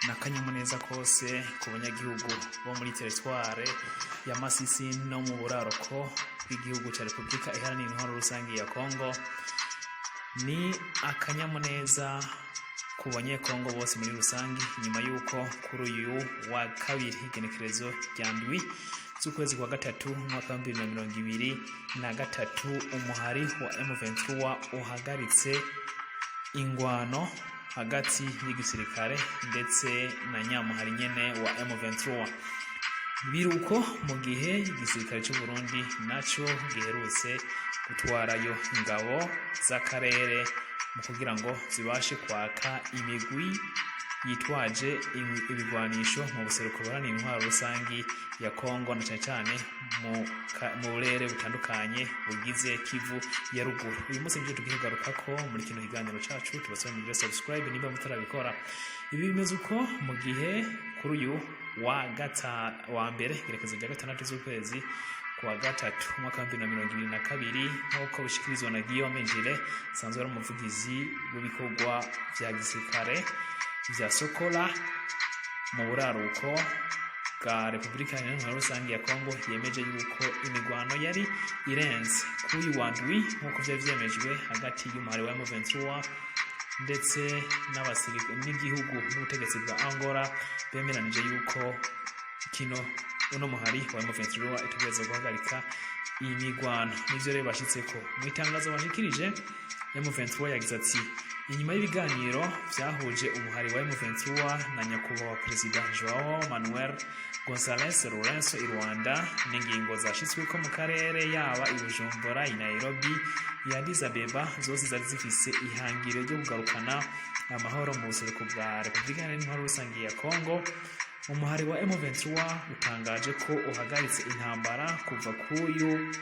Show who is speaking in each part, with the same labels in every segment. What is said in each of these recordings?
Speaker 1: n'akanyamuneza kose ku banyagihugu bo muri teritware ya Masisi no mu buraruko bw'igihugu cya Repubulika Iharanira Intwaro Rusange ya Kongo. Ni akanyamuneza ku banyekongo bose muri rusange nyuma y'uko kuri uyu wa kabiri igenekerezo rya ndwi z'ukwezi kwa gatatu umwaka wa 2023 umuhari wa M23 uhagaritse ingwano hagati y'igisirikare ndetse na nyamuhari nyene wa M23. Biruko mu gihe igisirikare cy'u Burundi naco giherutse gutwarayo ingabo z'akarere mu kugira ngo zibashe kwaka imigwi yitwaje ibigwanisho mu buseruko buharanira intwaro rusangi ya Kongo na cyane mu burere butandukanye bugize Kivu ya ruguru. Uyu munsi nje tugigaruka ko muri kino kiganiro cacu tubasaba mu subscribe niba mutarabikora. Ibi bimeze uko mu gihe kuri uyu wa mbere gerekezo rya gatandatu z'ukwezi kwa gatatu umwaka wa 2022 nk'uko bishikirizwa na Guillaume Njile sanzwe ari umuvugizi w'ibikorwa vya gisirikare vya Sokola mu buraruko bwa Repubulika Iharanira Intwaro Rusange ya Kongo, yemeje yuko imigwano yari irenze kuri wa ndwi nk'uko vyari vyemejwe hagati y'umuhari wa M23 ndetse n'abasirikare n'igihugu n'ubutegetsi bwa Angola bemeranije yuko uno muhari wa M23 itegereza guhagarika imigwano. Nivyo rero bashitseko mu itangazo bashikirije. M23 yagize ati inyuma y'ibiganiro vyahuje umuhari wa M23 na nyakubahwa Perezida Joao Manuel Gonçalves Lourenço i Rwanda n'ingingo zashitsweko mu karere yaba i Bujumbura, i Nairobi, i Addis Abeba zose zari zifise ihangiro ryo kugarukana amahoro mu buseruko bwa Repubulika Iharanira Intwaro Rusange ya Kongo. Umuhari wa M23 utangaje ko uhagaritse intambara kuva kuyu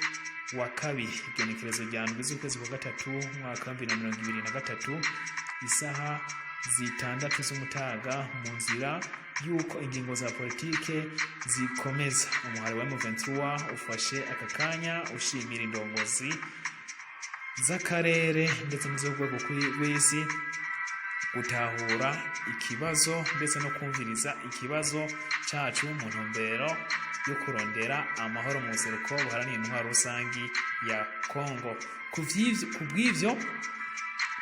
Speaker 1: wa kabiri igenekerezo rya ndwi z'ukwezi kwa gatatu umwaka wa 2023 isaha zitandatu z'umutaga mu nzira yuko ingingo za politike zikomeza. Umuhari wa M23 ufashe aka kanya ushimira indongozi z'akarere ndetse n'iz'urwego rw'isi gutahura ikibazo ndetse no kumviriza ikibazo cacu mu ntumbero yo kurondera amahoro mu buseruko buharanira intwaro rusangi ya Kongo. Kubw'ivyo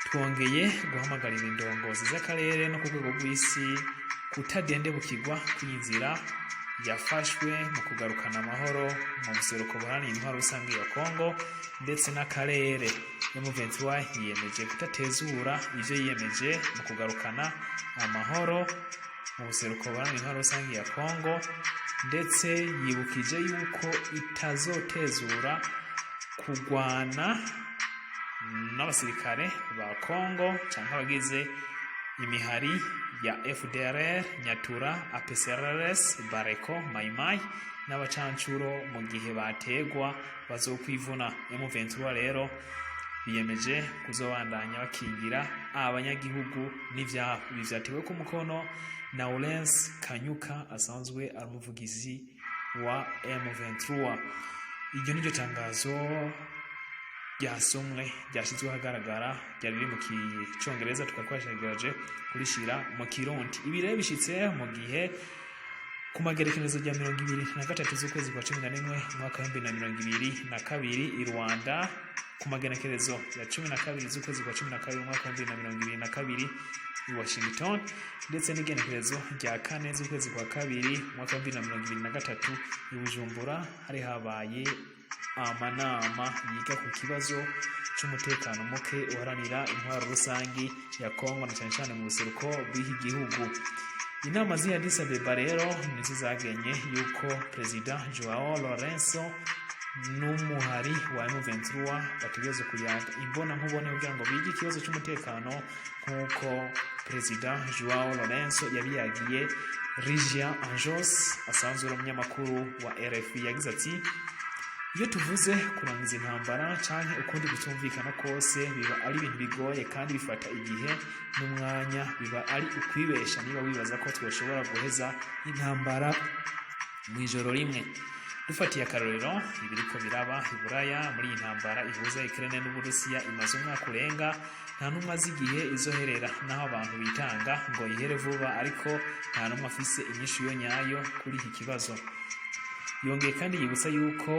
Speaker 1: twongeye guhamagarira indongozi z'akarere no ku rwego rw'isi kutadendebukirwa kw'inzira yafashwe mu kugarukana amahoro mu buseruko buharanira intwaro rusangi ya Kongo ndetse n'akarere. M23 yiyemeje kutatezura ivyo yiyemeje mu kugarukana amahoro mu buseruko buharanira intwaro rusangi ya Kongo, ndetse yibukije yuko itazotezura kugwana n'abasirikare ba Kongo canke abagize imihari ya FDLR, Nyatura, APCRS, Bareko, Maimai n'abacancuro mu gihe bategwa bazokwivuna. M23 rero biyemeje kuzobandanya bakingira abanyagihugu n'ivyabo. Ibi vyatewe ku mukono na Lawrence Kanyuka asanzwe ari umuvugizi wa M23. Iryo niryo tangazo ryasomwe ryashizwe ahagaragara ryari riri mu Kicongereza tukakwashagiraje kurishira mu Kirundi. Ibi rero bishitse mu gihe ku magerekezo ya 2023 z'ukwezi kwa 11 umwaka wa 2022 i Rwanda, ku magenekerezo ya 12 z'ukwezi kwa 12 umwaka wa 2022 i Washington, ndetse n'igenekerezo rya 4 z'ukwezi kwa 2 umwaka wa 2023 i Bujumbura hari habaye amanama yiga ku kibazo cy'umutekano muke uharanira intwaro rusangi ya Kongo na cyane mu buseruko bw'iki gihugu. Inama z'i Addis Abeba rero nizo zagenye yuko Perezida Joao Lourenço n'umuhari wa M23 bategerezwa kuyaga imbona nkubone kugira ngo bige ikibazo cy'umutekano nk'uko Perezida Joao Lourenço yabiyagiye. Rigia Anjos asanzwe ari umunyamakuru wa RFI yagize ati iyo tuvuze kurangiza intambara canke ukundi gutumvikana kose biba ari ibintu bigoye kandi bifata igihe n'umwanya, biba ari ukwibesha niba wibaza ko twoshobora guheza intambara mu ijoro rimwe. dufatiye akarorero ibiriko biraba i Buraya muri iyi ntambara ihuza Ukraine n'Uburusiya imaze umwaka urenga, nta n'umwe azi igihe izoherera, naho abantu bitanga ngo ihere vuba, ariko nta n'umwe afise inyishu yo nyayo kuri iki kibazo. Yongeye kandi yibutsa yuko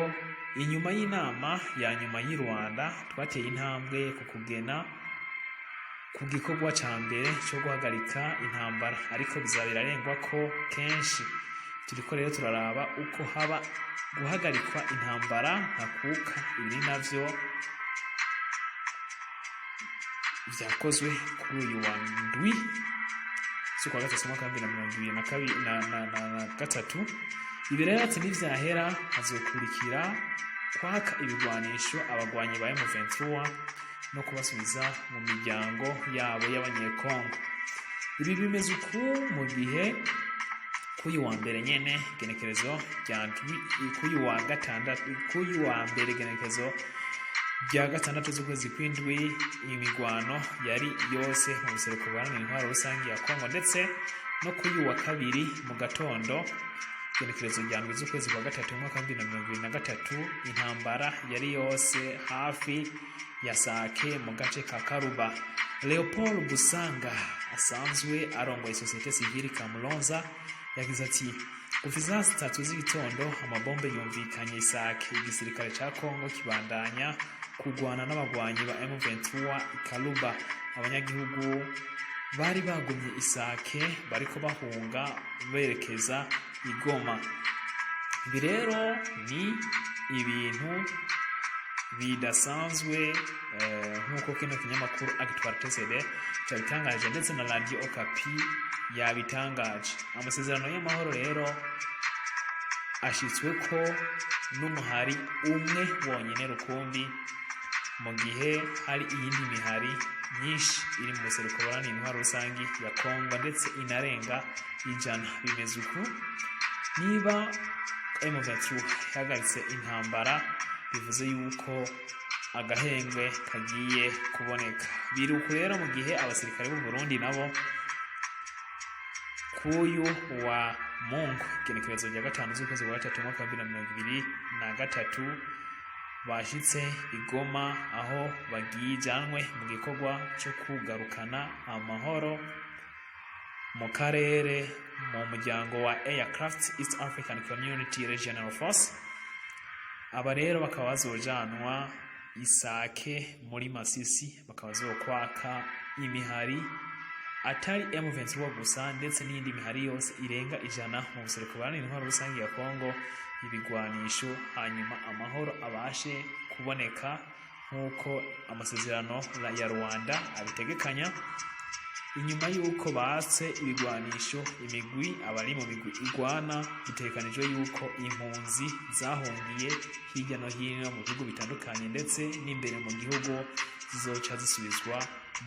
Speaker 1: inyuma y'inama ya nyuma y'i Rwanda twateye intambwe ku kugena ku gikorwa ca mbere cyo guhagarika intambara, ariko bizaba birarengwa ko kenshi. Turiko rero turaraba uko haba guhagarikwa intambara ntakuka, ibi navyo vyakozwe kuri uyu wa ndwi z'ukwa gatatu mwaka 2023. Ibi rero ati nivyahera hazokurikira kwaka ibigwanisho abagwanyi ba M23 no kubasubiza mu miryango yabo y'abanyekongo. Ibi bimeze uku mu gihe kuyu wa mbere nyene genekerezo rya ndwi, kuyu wa mbere genekerezo rya gatandatu z'ukwezi kw'indwi, imigwano yari yose mu buseruko buharanira intwaro rusangi ya Kongo, ndetse no kuyu wa kabiri mu gatondo genekerezo rya ndwi z'ukwezi kwa gatatu mwaka 2023, intambara yari yose hafi ya Sake mu gace ka Karuba. Leopold Busanga asanzwe arongoye sosiyete sivile Kamulonza yagize ati kuva saa 3 z'igitondo amabombe yumvikanye Isake, igisirikare ca Kongo kibandanya kugwana n'abagwanyi ba M23 Karuba. Abanyagihugu bari bagumye Isake bariko bahunga berekeza Igoma. Ibi rero ni ibintu bidasanzwe nk'uko kino kinyamakuru Actualité cyabitangaje, ndetse na Radio Okapi yabitangaje. Amasezerano y'amahoro rero ashitswe ko n'umuhari umwe wonyene rukumbi, mu gihe hari iyindi mihari myinshi iri mu buseruko buharanira intwaro rusangi ya Kongo ndetse inarenga 100. Bimeze uku niba M23 yahagaritse intambara, bivuze yuko agahengwe kagiye kuboneka. Biri uku rero mu gihe abasirikare b'u Burundi nabo kuyu wa Mungu genekerezo rya gatanu z'ukwezi kwa gatatu mwaka 2023 bashitse Igoma, aho bagijanwe mu gikorwa cyo kugarukana amahoro mu karere mu muryango wa Aircraft East African Community Regional Force. Aba rero bakaba bazojanwa Isake muri Masisi, bakaba bazokwaka imihari atari M23 gusa, ndetse n'indi mihari yose irenga 100 mu buseruko buharanira intwaro rusangi ya Kongo ibigwanisho, hanyuma amahoro abashe kuboneka nk'uko amasezerano ya Rwanda abitegekanya. Inyuma y'uko batse ibigwanisho, imigwi abari mu migwi igwana bitekanijwe y'uko impunzi zahungiye hirya no hino mu bihugu bitandukanye ndetse n'imbere mu gihugu zizoca zisubizwa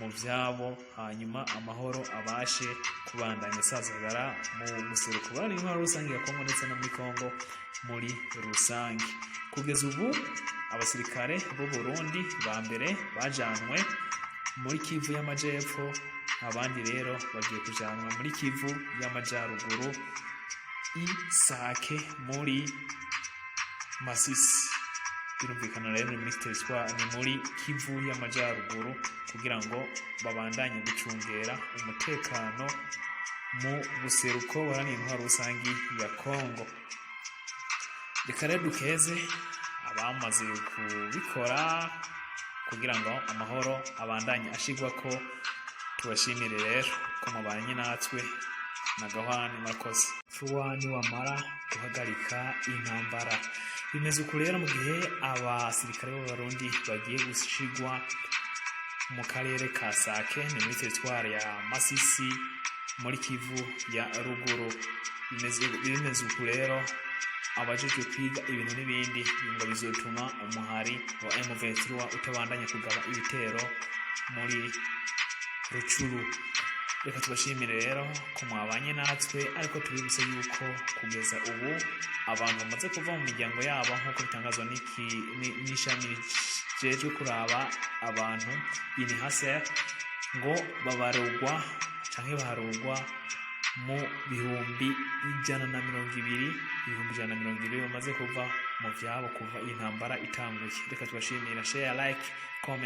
Speaker 1: mu vyabo, hanyuma amahoro abashe kubandanya sazagara mu buseruko buharanira intwaro rusangi ya Kongo ndetse no muri Kongo muri rusangi. Kugeza ubu abasirikare b'u Burundi ba mbere bajanwe muri Kivu y'Amajepfo, abandi rero bagiye kujanwa muri Kivu y'Amajaruguru Isake muri Masisi. Birumvikana rero ni muri Kivu y'Amajaruguru kugira ngo babandanye gucungera umutekano mu buseruko buharanira intwaro rusangi ya Kongo. Reka rero dukeze abamaze kubikora kugira ngo amahoro abandanye ashigwa ko. Tubashimire rero ko mubanye natwe na Gahwane murakoze. Fuwani wamara guhagarika intambara. Bimeze uku rero mu gihe abasirikare b'Abarundi bagiye gushigwa mu karere ka Sake, ni muri teritwari ya Masisi muri Kivu ya ruguru. Bimeze uku rero abajejwe kwiga ibintu n'ibindi ngo bizotuma umuhari wa M23 utabandanya kugaba ibitero muri Rucuru. Reka tubashimire rero ko mwabanye natwe, ariko tubibutse yuko kugeza ubu abantu bamaze kuva mu miryango yabo nk'uko bitangazwa n'ishami rijejwe kuraba abantu INHCR ngo babarugwa canke baharugwa mu bihumbi 120 bamaze kuva mu vyabo kuva iyi ntambara itanguye. Reka tubashimira, share, like, comment.